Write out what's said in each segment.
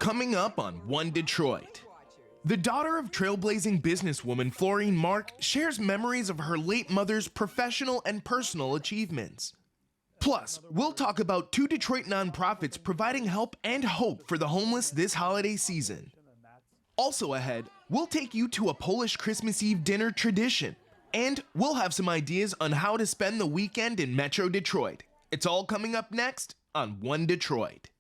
Coming up on One Detroit. The daughter of trailblazing businesswoman Florine Mark shares memories of her late mother's professional and personal achievements. Plus, we'll talk about 2 Detroit nonprofits providing help and hope for the homeless this holiday season. Also ahead, we'll take you to a Polish Christmas Eve dinner tradition, and we'll have some ideas on how to spend the weekend in Metro Detroit. It's all coming up next on One Detroit.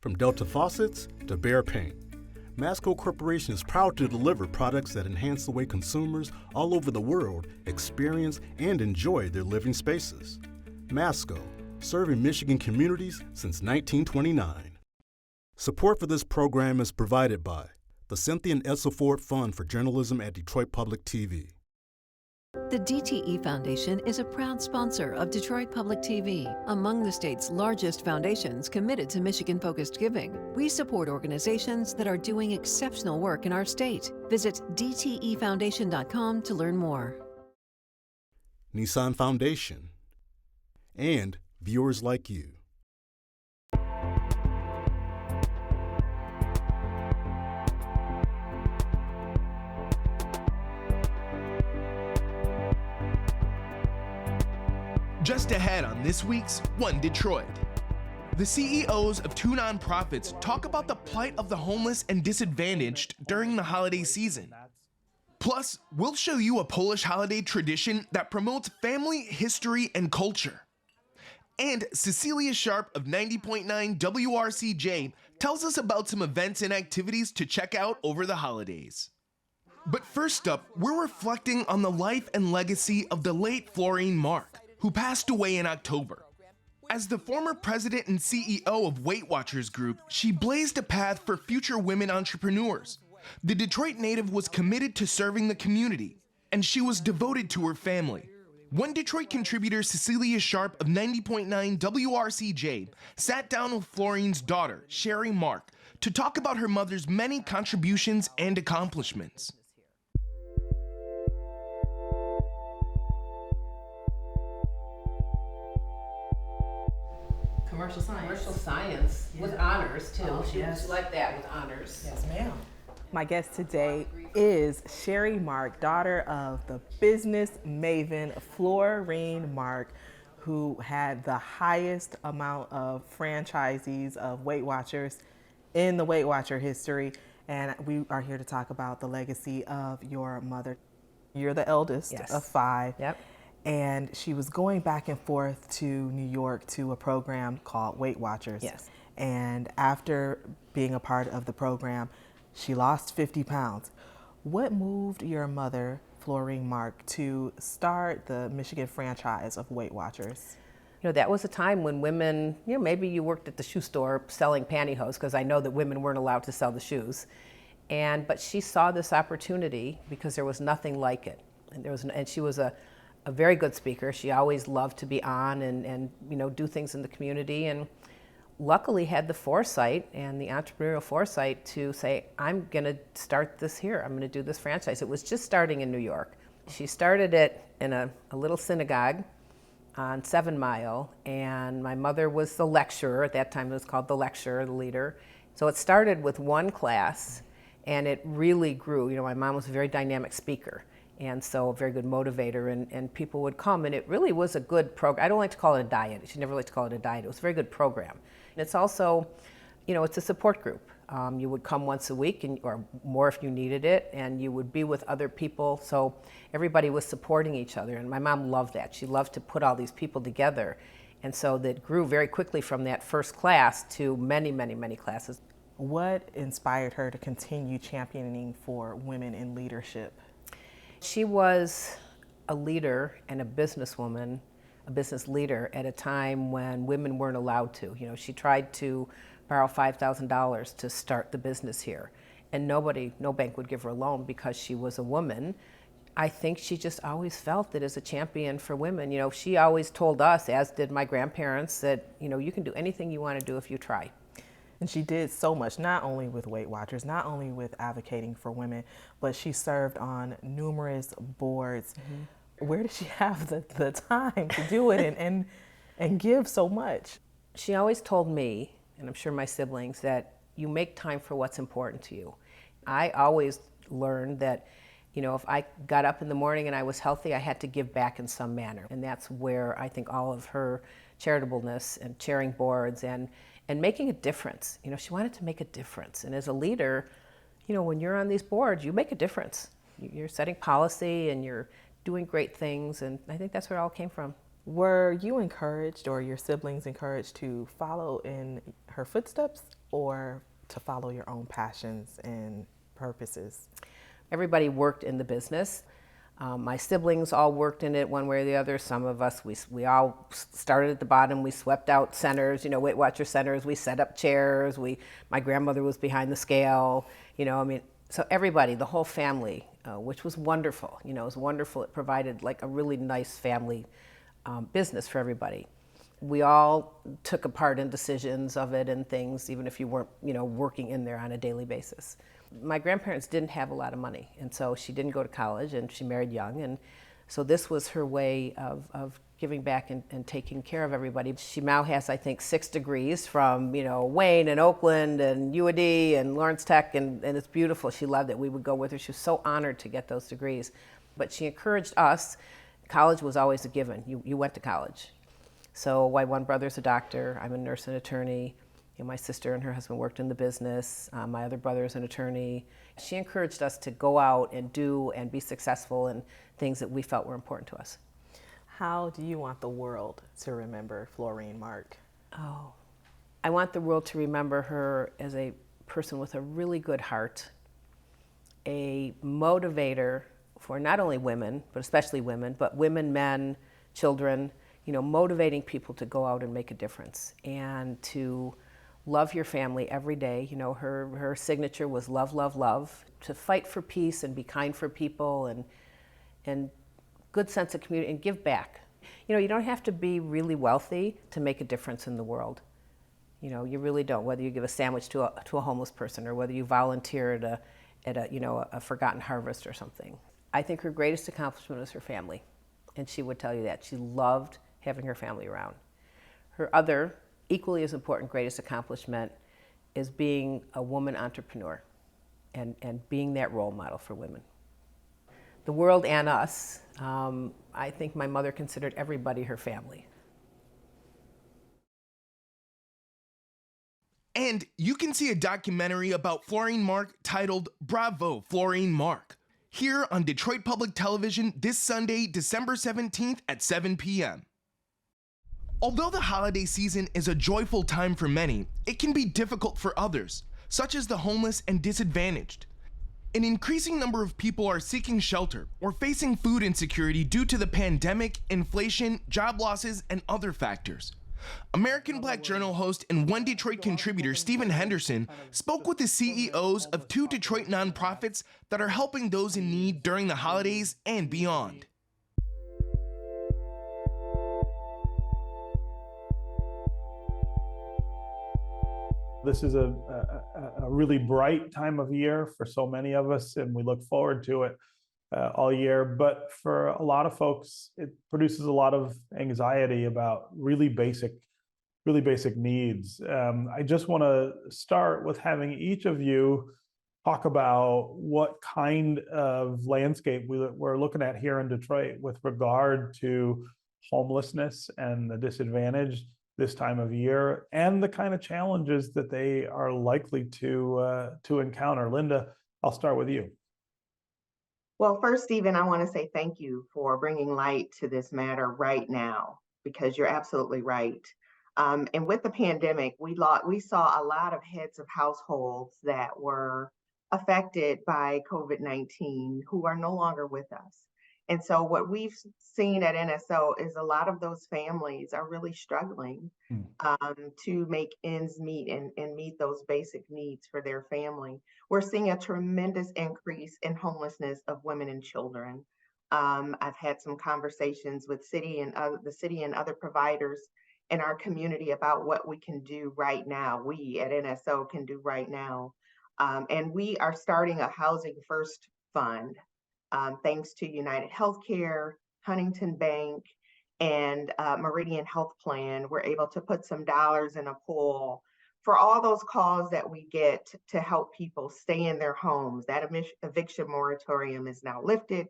From Delta Faucets to Behr Paint, Masco Corporation is proud to deliver products that enhance the way consumers all over the world experience and enjoy their living spaces. Masco, serving Michigan communities since 1929. Support for this program is provided by the Cynthia and Edsel Ford Fund for Journalism at Detroit Public TV. The DTE Foundation is a proud sponsor of Detroit Public TV, among the state's largest foundations committed to Michigan-focused giving. We support organizations that are doing exceptional work in our state. Visit dtefoundation.com to learn more. Nissan Foundation, and viewers like you. Just ahead on this week's One Detroit. The CEOs of 2 nonprofits talk about the plight of the homeless and disadvantaged during the holiday season. Plus, we'll show you a Polish holiday tradition that promotes family, history, and culture. And Cecelia Sharpe of 90.9 WRCJ tells us about some events and activities to check out over the holidays. But first up, we're reflecting on the life and legacy of the late Florine Mark, who passed away in October. As the former president and CEO of Weight Watchers Group, she blazed a path for future women entrepreneurs. The Detroit native was committed to serving the community, and she was devoted to her family. One Detroit contributor, Cecelia Sharpe of 90.9 WRCJ, sat down with Florine's daughter, Sheri Mark, to talk about her mother's many contributions and accomplishments. Commercial science with honors too. Oh, she yes. like that with honors. Yes, ma'am. My guest today is Sheri Mark, daughter of the business maven Florine Mark, who had the highest amount of franchisees of Weight Watchers in the Weight Watcher history. And we are here to talk about the legacy of your mother. You're the eldest Yes. of 5. Yep. And she was going back and forth to New York to a program called Weight Watchers. Yes. And after being a part of the program, she lost 50 pounds. What moved your mother, Florine Mark, to start the Michigan franchise of Weight Watchers? You know, that was a time when women, you know, maybe you worked at the shoe store selling pantyhose, because I know that women weren't allowed to sell the shoes. But she saw this opportunity because there was nothing like it. And she was a very good speaker. She always loved to be on and you know, do things in the community, and luckily had the foresight and the entrepreneurial foresight to say, I'm gonna start this here. I'm gonna do this franchise. It was just starting in New York. She started it in a little synagogue on 7 Mile, and my mother was the lecturer. At that time it was called the lecturer, the leader. So it started with 1 class, and it really grew. You know, my mom was a very dynamic speaker, and so a very good motivator, and people would come, and it really was a good program. I don't like to call it a diet. She never liked to call it a diet. It was a very good program. And it's also, you know, it's a support group. You would come once a week, or more if you needed it, and you would be with other people, so everybody was supporting each other, and my mom loved that. She loved to put all these people together, and so that grew very quickly from that first class to many, many, many classes. What inspired her to continue championing for women in leadership? She was a leader and a businesswoman, a business leader at a time when women weren't allowed to. You know, she tried to borrow $5,000 to start the business here, and no bank would give her a loan because she was a woman. I think she just always felt that as a champion for women, you know, she always told us, as did my grandparents, that, you know, you can do anything you want to do if you try. And she did so much, not only with Weight Watchers, not only with advocating for women, but she served on numerous boards. Mm-hmm. Where did she have the time to do it and give so much? She always told me, and I'm sure my siblings, that You make time for what's important to you. I always learned that, if I got up in the morning and I was healthy, I had to give back in some manner. And that's where I think all of her charitableness and chairing boards and making a difference. She wanted to make a difference. And as a leader, when you're on these boards, you make a difference. You're setting policy and you're doing great things. And I think that's where it all came from. Were you encouraged, or your siblings encouraged, to follow in her footsteps, or to follow your own passions and purposes? Everybody worked in the business. My siblings all worked in it one way or the other. Some of us, we all started at the bottom. We swept out centers, Weight Watcher centers. We set up chairs. My grandmother was behind the scale. So everybody, the whole family, which was wonderful. It was wonderful. It provided like a really nice family business for everybody. We all took a part in decisions of it and things, even if you weren't, working in there on a daily basis. My grandparents didn't have a lot of money, and so she didn't go to college, and she married young, and so this was her way of giving back and taking care of everybody. She now has, I think, 6 degrees from, Wayne and Oakland and UAD and Lawrence Tech, and it's beautiful. She loved it. We would go with her. She was so honored to get those degrees. But she encouraged us. College was always a given. You went to college. So my one brother's a doctor. I'm a nurse and attorney. My sister and her husband worked in the business. My other brother's an attorney. She encouraged us to go out and do and be successful in things that we felt were important to us. How do you want the world to remember Florine Mark? Oh, I want the world to remember her as a person with a really good heart, a motivator for not only women, but especially women, but women, men, children, motivating people to go out and make a difference and to love your family every day. Her signature was love, love, love, to fight for peace and be kind for people and good sense of community and give back. You don't have to be really wealthy to make a difference in the world. You really don't, whether you give a sandwich to a homeless person or whether you volunteer at a forgotten harvest or something. I think her greatest accomplishment is her family, and she would tell you that. She loved having her family around. Her other, equally as important, greatest accomplishment is being a woman entrepreneur and being that role model for women. The world and us, I think my mother considered everybody her family. And you can see a documentary about Florine Mark titled Bravo, Florine Mark, here on Detroit Public Television this Sunday, December 17th at 7 p.m. Although the holiday season is a joyful time for many, it can be difficult for others, such as the homeless and disadvantaged. An increasing number of people are seeking shelter or facing food insecurity due to the pandemic, inflation, job losses, and other factors. American Black Journal host and One Detroit contributor Stephen Henderson spoke with the CEOs of 2 Detroit nonprofits that are helping those in need during the holidays and beyond. This is a really bright time of year for so many of us, and we look forward to it all year. But for a lot of folks, it produces a lot of anxiety about really basic needs. I just want to start with having each of you talk about what kind of landscape we're looking at here in Detroit with regard to homelessness and the disadvantaged this time of year, and the kind of challenges that they are likely to encounter. Linda, I'll start with you. Well, first, Stephen, I want to say thank you for bringing light to this matter right now, because you're absolutely right. And with the pandemic, we saw a lot of heads of households that were affected by COVID-19 who are no longer with us. And so what we've seen at NSO is a lot of those families are really struggling to make ends meet and meet those basic needs for their family. We're seeing a tremendous increase in homelessness of women and children. I've had some conversations with the city and other providers in our community about what we can do right now. We at NSO can do right now. And we are starting a Housing First Fund. Thanks to United Healthcare, Huntington Bank, and Meridian Health Plan, we're able to put some dollars in a pool for all those calls that we get to help people stay in their homes, that eviction moratorium is now lifted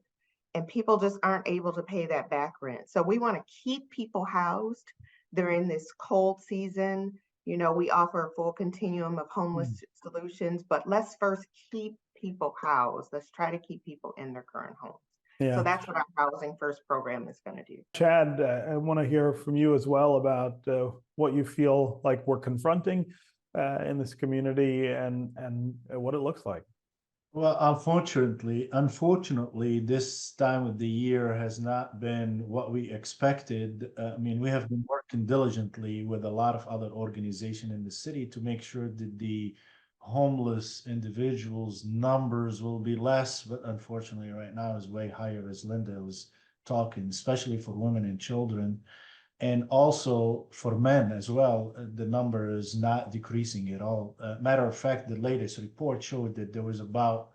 and people just aren't able to pay that back rent. So we want to keep people housed during this cold season. You know, we offer a full continuum of homeless solutions, but let's first keep people housed. Let's try to keep people in their current homes. Yeah. So that's what our Housing First program is going to do. Chad, I want to hear from you as well about what you feel like we're confronting in this community and what it looks like. Well, unfortunately, this time of the year has not been what we expected. I mean, we have been working diligently with a lot of other organizations in the city to make sure that the homeless individuals numbers will be less, but unfortunately right now is way higher, as Linda was talking, especially for women and children. And also for men as well, the number is not decreasing at all. Matter of fact, the latest report showed that there was about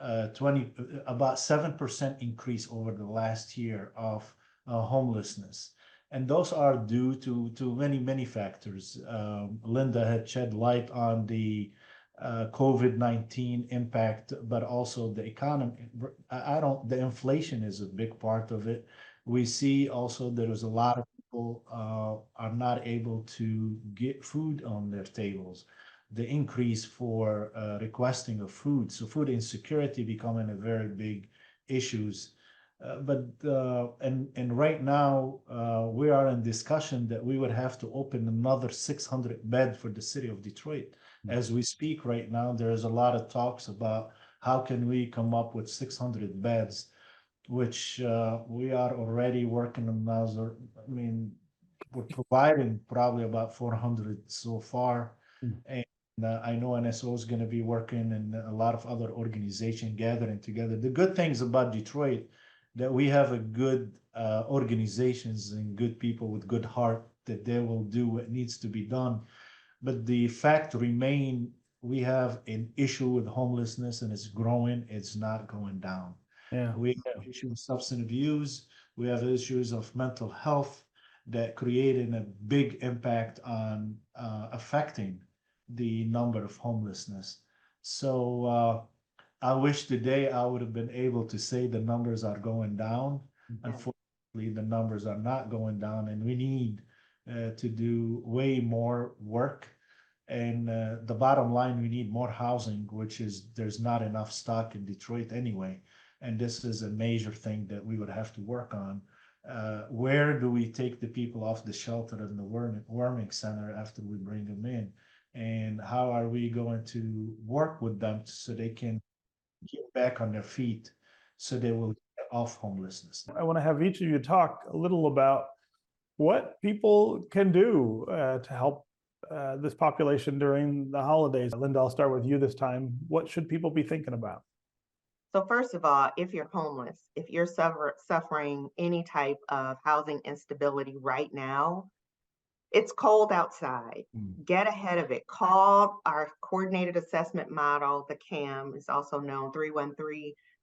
7% increase over the last year of homelessness. And those are due to many factors. Linda had shed light on the COVID-19 impact, but also the economy. The inflation is a big part of it. We see also there is a lot of people are not able to get food on their tables. The increase for requesting of food, so food insecurity becoming a very big issues. And right now we are in discussion that we would have to open another 600 bed for the city of Detroit. As we speak right now, there's a lot of talks about how can we come up with 600 beds, which we are already working on another. I mean, we're providing probably about 400 so far. And I know NSO is going to be working and a lot of other organizations gathering together. The good things about Detroit, that we have a good organizations and good people with good heart that they will do what needs to be done. But the fact remain, we have an issue with homelessness and it's growing, it's not going down. Yeah. We have issues of substance abuse, we have issues of mental health that created a big impact on affecting the number of homelessness. So I wish today I would have been able to say the numbers are going down. Unfortunately, the numbers are not going down, and we need to do way more work. And the bottom line, we need more housing, which is there's not enough stock in Detroit anyway. And this is a major thing that we would have to work on. Where do we take the people off the shelter and the warming center after we bring them in? And how are we going to work with them so they can get back on their feet so they will get off homelessness? I want to have each of you talk a little about what people can do to help this population during the holidays. Linda, I'll start with you this time. What should people be thinking about? So first of all, if you're homeless, if you're suffering any type of housing instability right now, it's cold outside. Get ahead of it. Call our coordinated assessment model, the CAM, is also known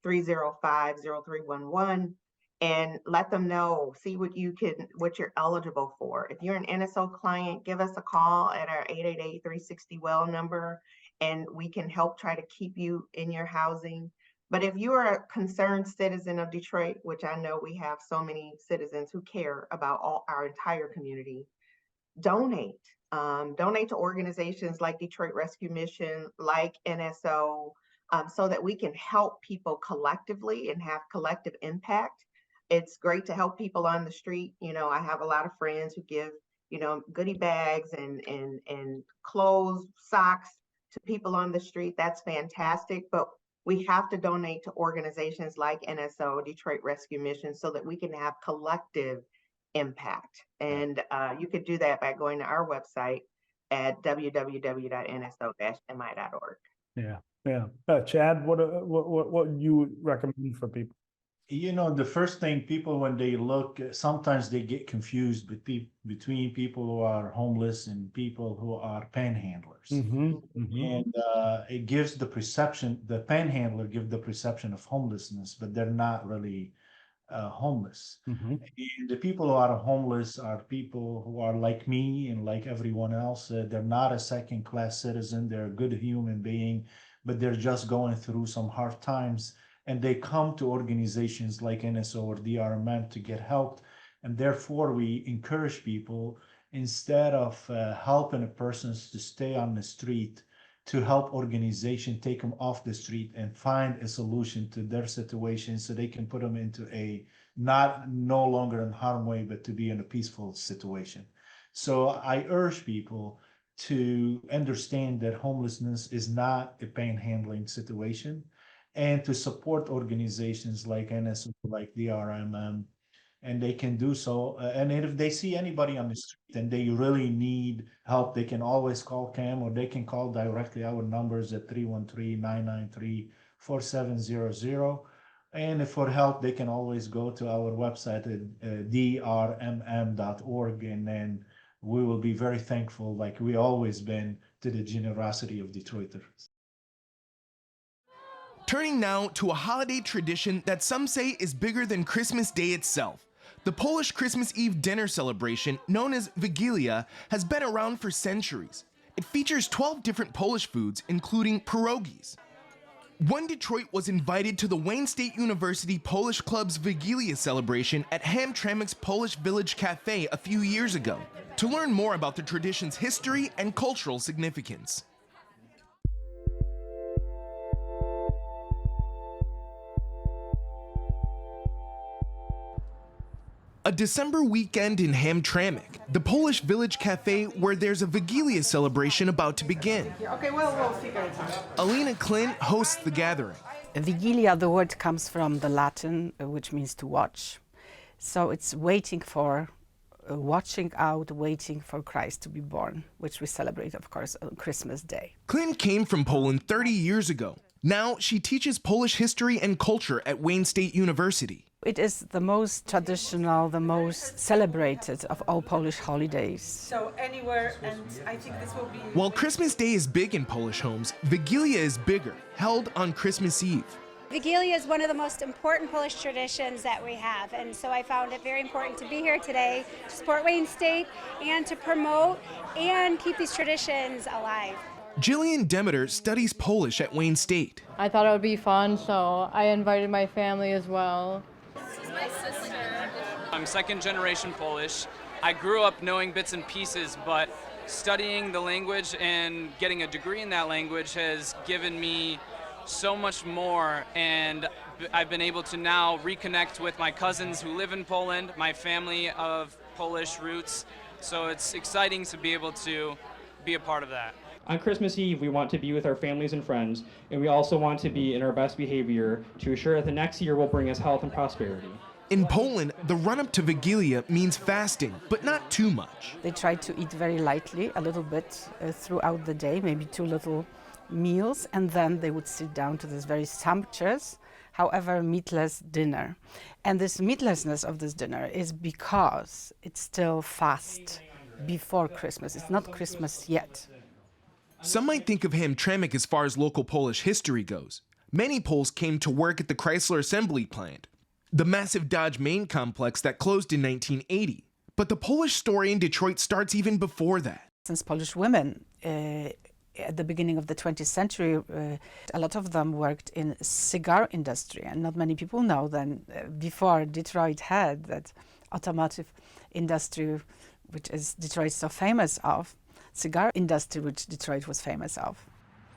313-305-0311, and let them know, see what you're eligible for. If you're an NSO client, give us a call at our 888-360-WELL number, and we can help try to keep you in your housing. But if you are a concerned citizen of Detroit, which I know we have so many citizens who care about our entire community, donate. Donate to organizations like Detroit Rescue Mission, like NSO, so that we can help people collectively and have collective impact. It's great to help people on the street. You know, I have a lot of friends who give, goodie bags and clothes, socks to people on the street. That's fantastic. But we have to donate to organizations like NSO, Detroit Rescue Mission, so that we can have collective impact. And you could do that by going to our website at www.nso-mi.org. Yeah. Chad, what would you recommend for people? The first thing people, when they look, sometimes they get confused between people who are homeless and people who are panhandlers. And it gives the perception, the panhandler gives the perception of homelessness, but they're not really homeless. Mm-hmm. And the people who are homeless are people who are like me and like everyone else. They're not a second-class citizen. They're a good human being, but they're just going through some hard times. And they come to organizations like NSO or DRMM to get help. And therefore, we encourage people, instead of helping a person to stay on the street, to help organization take them off the street and find a solution to their situation so they can put them into a no longer in harm way, but to be in a peaceful situation. So I urge people to understand that homelessness is not a panhandling situation, and to support organizations like NSO, like DRMM, and they can do so. And if they see anybody on the street and they really need help, they can always call CAM, or they can call directly. Our numbers at 313-993-4700. And if for help, they can always go to our website at drmm.org, and then we will be very thankful, like we always been, to the generosity of Detroiters. Turning now to a holiday tradition that some say is bigger than Christmas Day itself. The Polish Christmas Eve dinner celebration, known as Wigilia, has been around for centuries. It features 12 different Polish foods, including pierogies. One Detroit was invited to the Wayne State University Polish Club's Wigilia celebration at Hamtramck's Polish Village Café a few years ago to learn more about the tradition's history and cultural significance. A December weekend in Hamtramck, the Polish Village Café, where there's a Wigilia celebration about to begin. Okay, we'll figure it out. Alina Klint hosts the gathering. Vigilia, the word comes from the Latin, which means to watch. So it's waiting for, watching out, waiting for Christ to be born, which we celebrate, of course, on Christmas Day. Klint came from Poland 30 years ago. Now she teaches Polish history and culture at Wayne State University. It is the most traditional, the most celebrated of all Polish holidays. So anywhere, and I think this will be... While Christmas Day is big in Polish homes, Wigilia is bigger, held on Christmas Eve. Wigilia is one of the most important Polish traditions that we have, and so I found it very important to be here today to support Wayne State and to promote and keep these traditions alive. Jillian Demeter studies Polish at Wayne State. I thought it would be fun, so I invited my family as well. This is my sister. I'm second generation Polish. I grew up knowing bits and pieces, but studying the language and getting a degree in that language has given me so much more, and I've been able to now reconnect with my cousins who live in Poland, my family of Polish roots, so it's exciting to be able to be a part of that. On Christmas Eve, we want to be with our families and friends, and we also want to be in our best behavior to assure that the next year will bring us health and prosperity. In Poland, the run-up to Wigilia means fasting, but not too much. They try to eat very lightly, a little bit throughout the day, maybe 2 little meals, and then they would sit down to this very sumptuous, however meatless dinner. And this meatlessness of this dinner is because it's still fast before Christmas. It's not Christmas yet. Some might think of Hamtramck as far as local Polish history goes. Many Poles came to work at the Chrysler assembly plant, the massive Dodge main complex that closed in 1980. But the Polish story in Detroit starts even before that. Since Polish women at the beginning of the 20th century, a lot of them worked in cigar industry, and not many people know then before Detroit had that automotive industry, which is Detroit so famous of, cigar industry, which Detroit was famous of.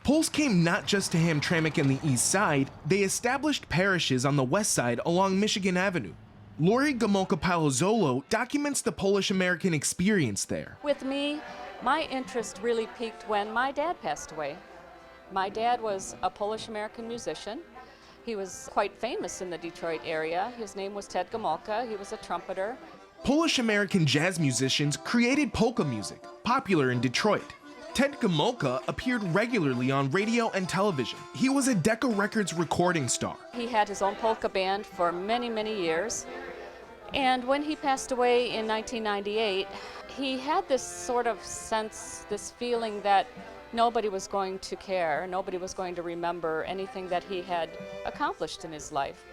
Poles came not just to Hamtramck and the east side, they established parishes on the west side along Michigan Avenue. Lori Gomulka-Palazzolo documents the Polish-American experience there. With me, my interest really peaked when my dad passed away. My dad was a Polish-American musician. He was quite famous in the Detroit area. His name was Ted Gomulka. He was a trumpeter. Polish-American jazz musicians created polka music, popular in Detroit. Ted Gomulka appeared regularly on radio and television. He was a Decca Records recording star. He had his own polka band for many, many years. And when he passed away in 1998, he had this sort of sense, this feeling that nobody was going to care, nobody was going to remember anything that he had accomplished in his life.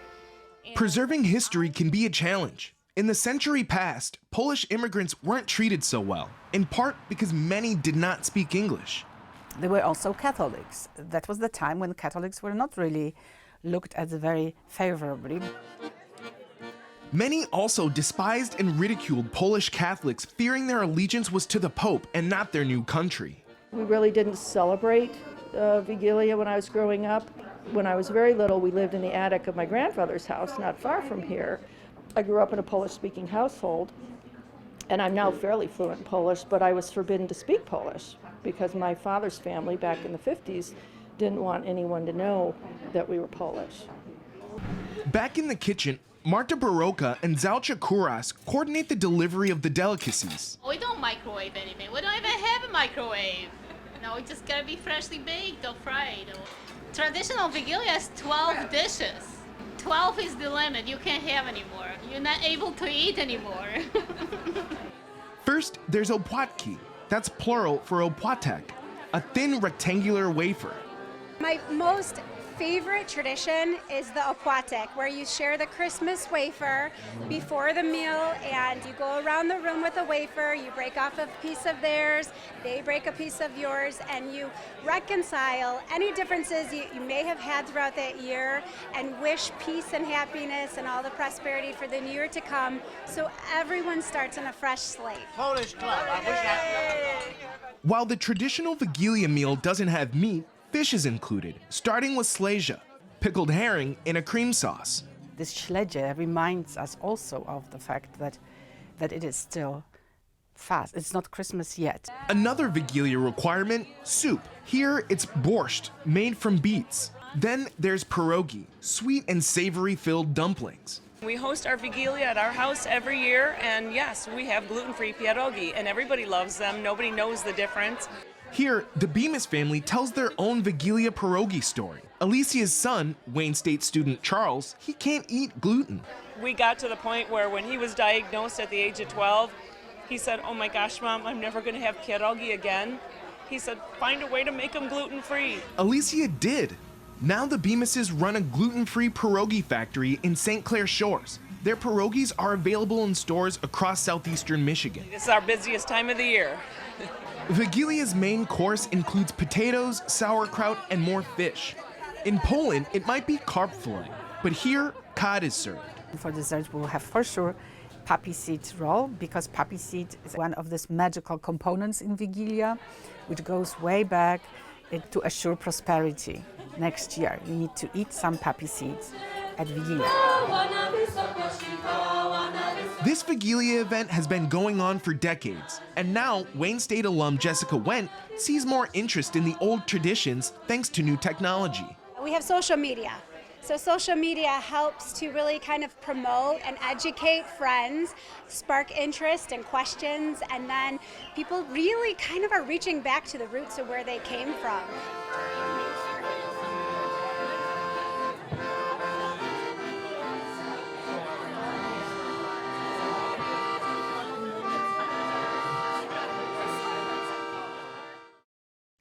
Preserving history can be a challenge. In the century past, Polish immigrants weren't treated so well, in part because many did not speak English. They were also Catholics. That was the time when Catholics were not really looked at very favorably. Many also despised and ridiculed Polish Catholics, fearing their allegiance was to the Pope and not their new country. We really didn't celebrate Wigilia when I was growing up. When I was very little, we lived in the attic of my grandfather's house, not far from here. I grew up in a Polish-speaking household, and I'm now fairly fluent in Polish, but I was forbidden to speak Polish because my father's family back in the 50s didn't want anyone to know that we were Polish. Back in the kitchen, Marta Baroka and Zalcha Kuras coordinate the delivery of the delicacies. We don't microwave anything. We don't even have a microwave. No, it just gotta be freshly baked or fried. Traditional Wigilia is 12 dishes. 12 is the limit. You can't have anymore. You're not able to eat anymore. First, there's opłatki. That's plural for opłatek, a thin rectangular wafer. My most favorite tradition is the opłatek, where you share the Christmas wafer before the meal, and you go around the room with a wafer, you break off a piece of theirs, they break a piece of yours, and you reconcile any differences you may have had throughout that year and wish peace and happiness and all the prosperity for the new year to come, so everyone starts on a fresh slate. Polish club. While the traditional Wigilia meal doesn't have meat, fish is included, starting with śledzia, pickled herring in a cream sauce. This śledzia reminds us also of the fact that it is still fast. It's not Christmas yet. Another Wigilia requirement, soup. Here it's borscht, made from beets. Then there's pierogi, sweet and savory filled dumplings. We host our Wigilia at our house every year, and yes, we have gluten-free pierogi, and everybody loves them. Nobody knows the difference. Here, the Bemis family tells their own Wigilia pierogi story. Alicia's son, Wayne State student Charles, he can't eat gluten. We got to the point where when he was diagnosed at the age of 12, he said, "Oh my gosh, Mom, I'm never going to have pierogi again." He said, "Find a way to make them gluten-free." Alicia did. Now the Bemises run a gluten-free pierogi factory in St. Clair Shores. Their pierogies are available in stores across southeastern Michigan. This is our busiest time of the year. Wigilia's main course includes potatoes, sauerkraut, and more fish. In Poland, it might be carp fillet, but here, cod is served. For dessert, we'll have for sure poppy seed roll, because poppy seed is one of these magical components in Wigilia, which goes way back to assure prosperity. Next year, you need to eat some poppy seeds at Wigilia. This Wigilia event has been going on for decades, and now Wayne State alum Jessica Wendt sees more interest in the old traditions thanks to new technology. We have social media. So social media helps to really kind of promote and educate friends, spark interest and questions, and then people really kind of are reaching back to the roots of where they came from.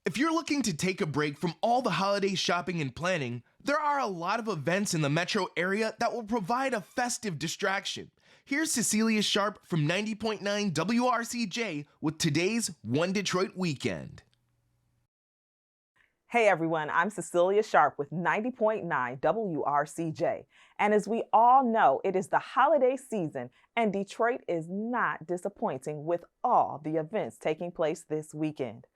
If you're looking to take a break from all the holiday shopping and planning, there are a lot of events in the metro area that will provide a festive distraction. Here's Cecelia Sharpe from 90.9 WRCJ with today's One Detroit Weekend. Hey everyone, I'm Cecelia Sharpe with 90.9 WRCJ. And as we all know, it is the holiday season, and Detroit is not disappointing with all the events taking place this weekend.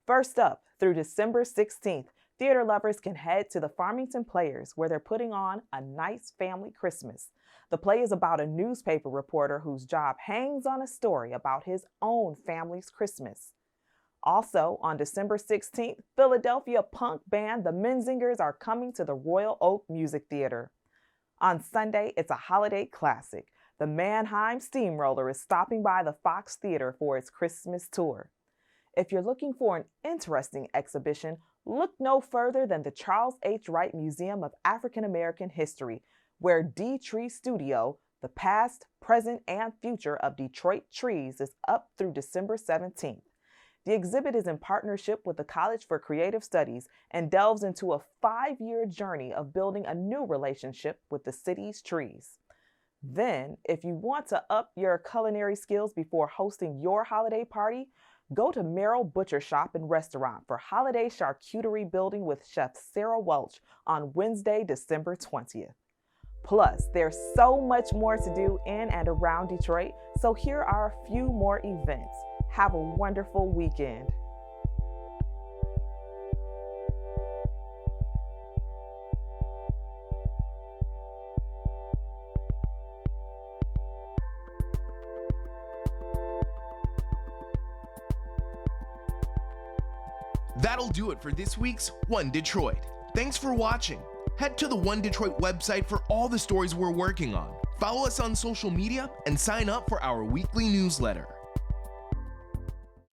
First up, through December 16th, theater lovers can head to the Farmington Players, where they're putting on A Nice Family Christmas. The play is about a newspaper reporter whose job hangs on a story about his own family's Christmas. Also, on December 16th, Philadelphia punk band The Menzingers are coming to the Royal Oak Music Theater. On Sunday, it's a holiday classic. The Mannheim Steamroller is stopping by the Fox Theater for its Christmas tour. If you're looking for an interesting exhibition, look no further than the Charles H. Wright Museum of African American History, where D-Tree Studio, the past, present, and future of Detroit trees, is up through December 17th. The exhibit is in partnership with the College for Creative Studies and delves into a 5-year journey of building a new relationship with the city's trees. Then, if you want to up your culinary skills before hosting your holiday party, go to Merrill Butcher Shop and Restaurant for holiday charcuterie building with Chef Sarah Welch on Wednesday, December 20th. Plus, there's so much more to do in and around Detroit, so here are a few more events. Have a wonderful weekend. That'll do it for this week's One Detroit. Thanks for watching. Head to the One Detroit website for all the stories we're working on. Follow us on social media and sign up for our weekly newsletter.